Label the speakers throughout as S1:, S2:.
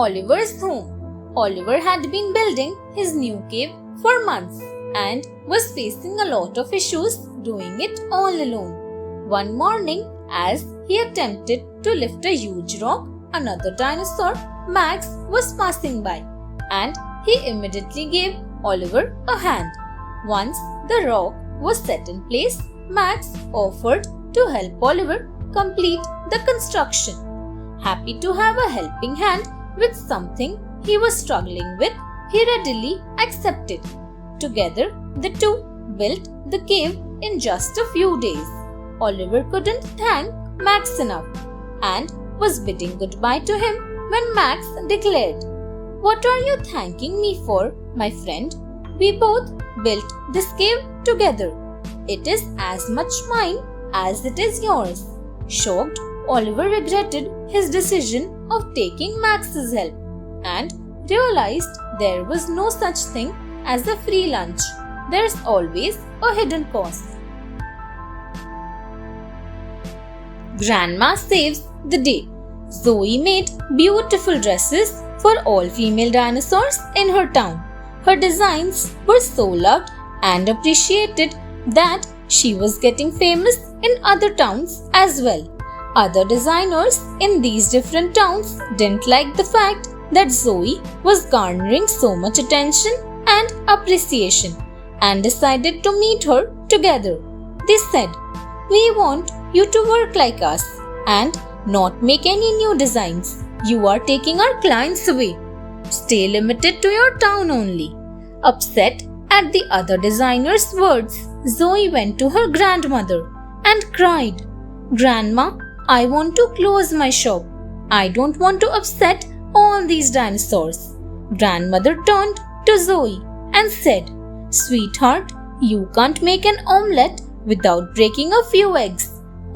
S1: Oliver's home. Oliver had been building his new cave for months and was facing a lot of issues doing it all alone. One morning, as he attempted to lift a huge rock, another dinosaur, Max, was passing by, and he immediately gave Oliver a hand. Once the rock was set in place, Max offered to help Oliver complete the construction. Happy to have a helping hand with something he was struggling with, he readily accepted. Together, the two built the cave in just a few days. Oliver couldn't thank Max enough and was bidding goodbye to him when Max declared, "What are you thanking me for, my friend? We both built this cave together. It is as much mine as it is yours." Shocked, Oliver regretted his decision of taking Max's help and realized there was no such thing as a free lunch. There's always a hidden cost. Grandma saves the day. Zoe made beautiful dresses for all female dinosaurs in her town. Her designs were so loved and appreciated that she was getting famous in other towns as well. Other designers in these different towns didn't like the fact that Zoe was garnering so much attention and appreciation and decided to meet her together. They said, "We want you to work like us and not make any new designs. You are taking our clients away. Stay limited to your town only." Upset at the other designer's words, Zoe went to her grandmother and cried, "Grandma, I want to close my shop. I don't want to upset all these dinosaurs." Grandmother turned to Zoe and said, "Sweetheart, you can't make an omelette without breaking a few eggs.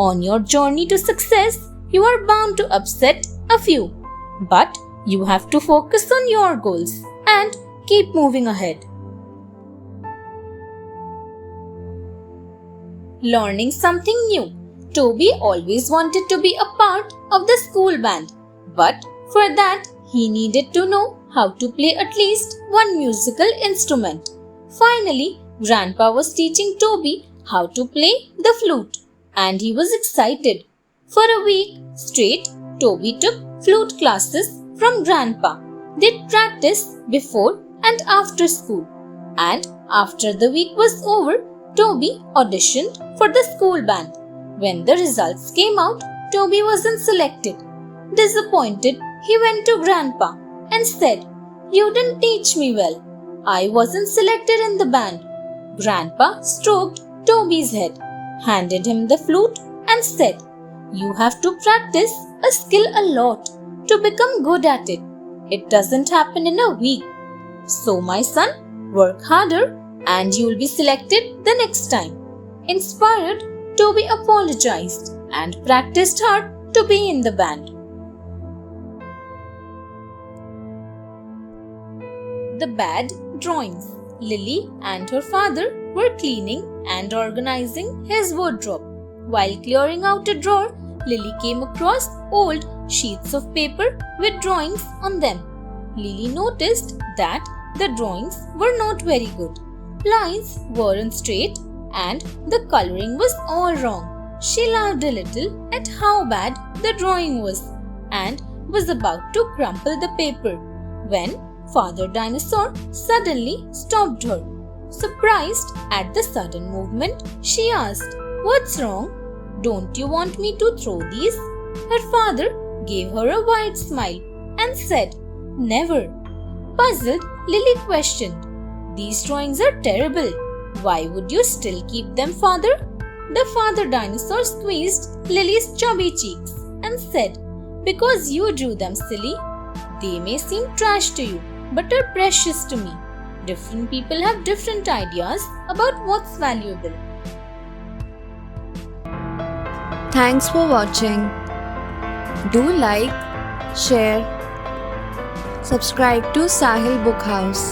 S1: On your journey to success, you are bound to upset a few. But you have to focus on your goals and keep moving ahead." Learning something new. Toby always wanted to be a part of the school band, but for that he needed to know how to play at least one musical instrument. Finally, Grandpa was teaching Toby how to play the flute, and he was excited. For a week straight, Toby took flute classes from Grandpa. They'd practice before and after school, and after the week was over, Toby auditioned for the school band. When the results came out, Toby wasn't selected. Disappointed, he went to Grandpa and said, "You didn't teach me well. I wasn't selected in the band." Grandpa stroked Toby's head, handed him the flute, and said, "You have to practice a skill a lot to become good at it. It doesn't happen in a week. So, my son, work harder and you'll be selected the next time." Inspired, Toby apologized and practiced hard to be in the band. The bad drawings. Lily and her father were cleaning and organizing his wardrobe. While clearing out a drawer, Lily came across old sheets of paper with drawings on them. Lily noticed that the drawings were not very good. Lines weren't straight and the coloring was all wrong. She laughed a little at how bad the drawing was and was about to crumple the paper when Father Dinosaur suddenly stopped her. Surprised at the sudden movement, she asked, "What's wrong? Don't you want me to throw these?" Her father gave her a wide smile and said, "Never." Puzzled, Lily questioned, "These drawings are terrible. Why would you still keep them, Father?" The Father Dinosaur squeezed Lily's chubby cheeks and said, "Because you drew them, silly. They may seem trash to you, but are precious to me. Different people have different ideas about what's valuable."
S2: Thanks for watching. Do like, share, subscribe to Sahil Book House.